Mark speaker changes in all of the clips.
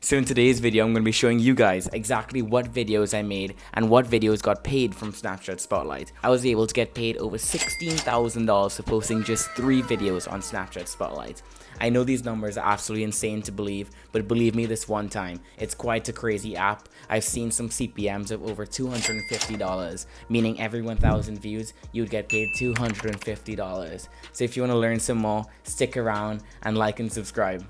Speaker 1: So in today's video, I'm going to be showing you guys exactly what videos I made and what videos got paid from Snapchat Spotlight. I was able to get paid over $16,000 for posting just 3 videos on Snapchat Spotlight. I know these numbers are absolutely insane to believe, but believe me this one time, it's quite a crazy app. I've seen some CPMs of over $250, meaning every 1,000 views, you'd get paid $250. So if you want to learn some more, stick around and like and subscribe.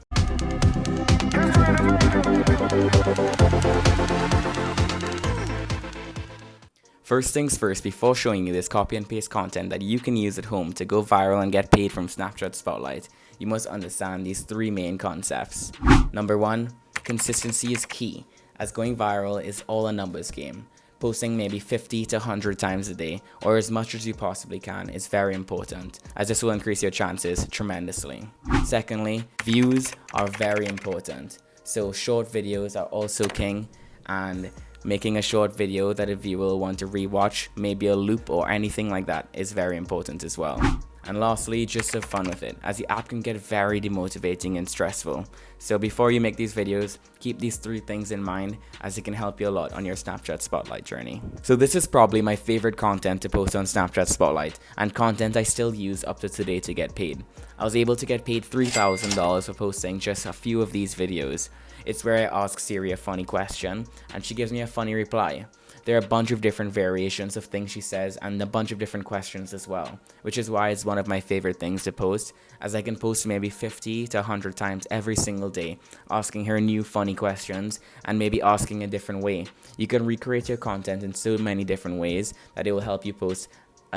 Speaker 1: First things first, before showing you this copy and paste content that you can use at home to go viral and get paid from Snapchat Spotlight, you must understand these 3 main concepts. Number 1, consistency is key, as going viral is all a numbers game. Posting maybe 50 to 100 times a day, or as much as you possibly can, is very important, as this will increase your chances tremendously. Secondly, views are very important. So short videos are also king, and making a short video that a viewer will want to rewatch, maybe a loop or anything like that, is very important as well. And lastly, just have fun with it, as the app can get very demotivating and stressful. So before you make these videos, keep these 3 things in mind, as it can help you a lot on your Snapchat Spotlight journey. So this is probably my favorite content to post on Snapchat Spotlight, and content I still use up to today to get paid. I was able to get paid $3,000 for posting just a few of these videos. It's where I ask Siri a funny question, and she gives me a funny reply. There are a bunch of different variations of things she says and a bunch of different questions as well, which is why it's one of my favorite things to post, as I can post maybe 50 to 100 times every single day, asking her new funny questions and maybe asking a different way. You can recreate your content in so many different ways that it will help you post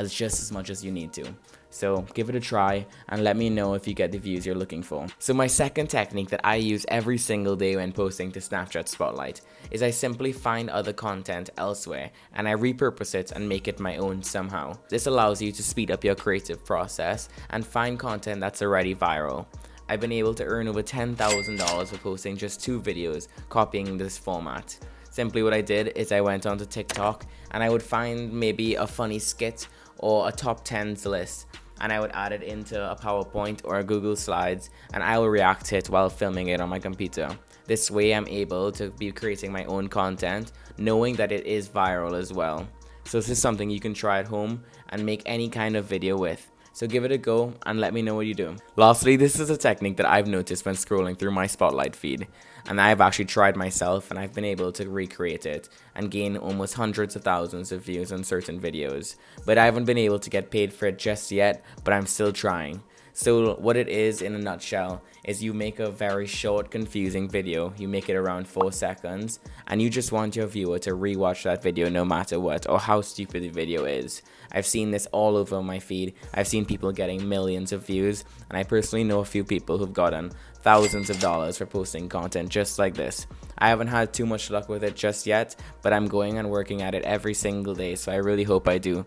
Speaker 1: just as much as you need to. So give it a try and let me know if you get the views you're looking for. So my second technique that I use every single day when posting to Snapchat Spotlight is I simply find other content elsewhere and I repurpose it and make it my own somehow. This allows you to speed up your creative process and find content that's already viral. I've been able to earn over $10,000 for posting just 2 videos copying this format. Simply what I did is I went onto TikTok and I would find maybe a funny skit or a top 10s list, and I would add it into a PowerPoint or a Google Slides, and I will react to it while filming it on my computer. This way I'm able to be creating my own content, knowing that it is viral as well. So this is something you can try at home and make any kind of video with. So give it a go and let me know what you do. Lastly, this is a technique that I've noticed when scrolling through my Spotlight feed, and I've actually tried myself and I've been able to recreate it and gain almost hundreds of thousands of views on certain videos. But I haven't been able to get paid for it just yet, but I'm still trying. So what it is in a nutshell is you make a very short, confusing video. You make it around 4 seconds and you just want your viewer to rewatch that video no matter what or how stupid the video is. I've seen this all over my feed. I've seen people getting millions of views, and I personally know a few people who've gotten thousands of dollars for posting content just like this. I haven't had too much luck with it just yet, but I'm going and working at it every single day, so I really hope I do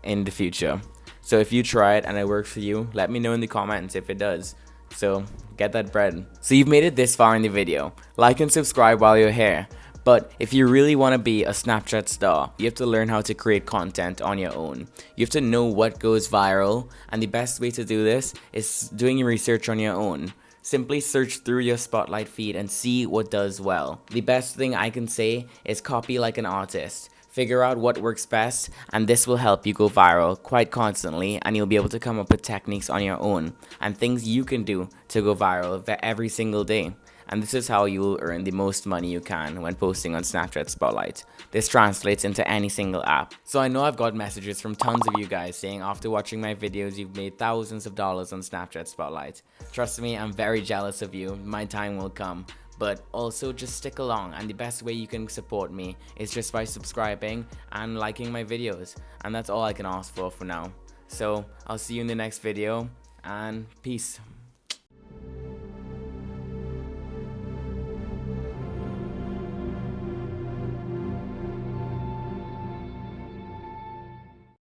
Speaker 1: in the future. So if you try it and it works for you, let me know in the comments if it does. So get that bread. So you've made it this far in the video. Like and subscribe while you're here. But if you really want to be a Snapchat star, you have to learn how to create content on your own. You have to know what goes viral, and the best way to do this is doing your research on your own. Simply search through your Spotlight feed and see what does well. The best thing I can say is copy like an artist. Figure out what works best, and this will help you go viral quite constantly, and you'll be able to come up with techniques on your own and things you can do to go viral every single day. And this is how you will earn the most money you can when posting on Snapchat Spotlight. This translates into any single app. So I know I've got messages from tons of you guys saying after watching my videos you've made thousands of dollars on Snapchat Spotlight. Trust me, I'm very jealous of you. My time will come. But also just stick along, and the best way you can support me is just by subscribing and liking my videos. And that's all I can ask for now. So I'll see you in the next video, and peace.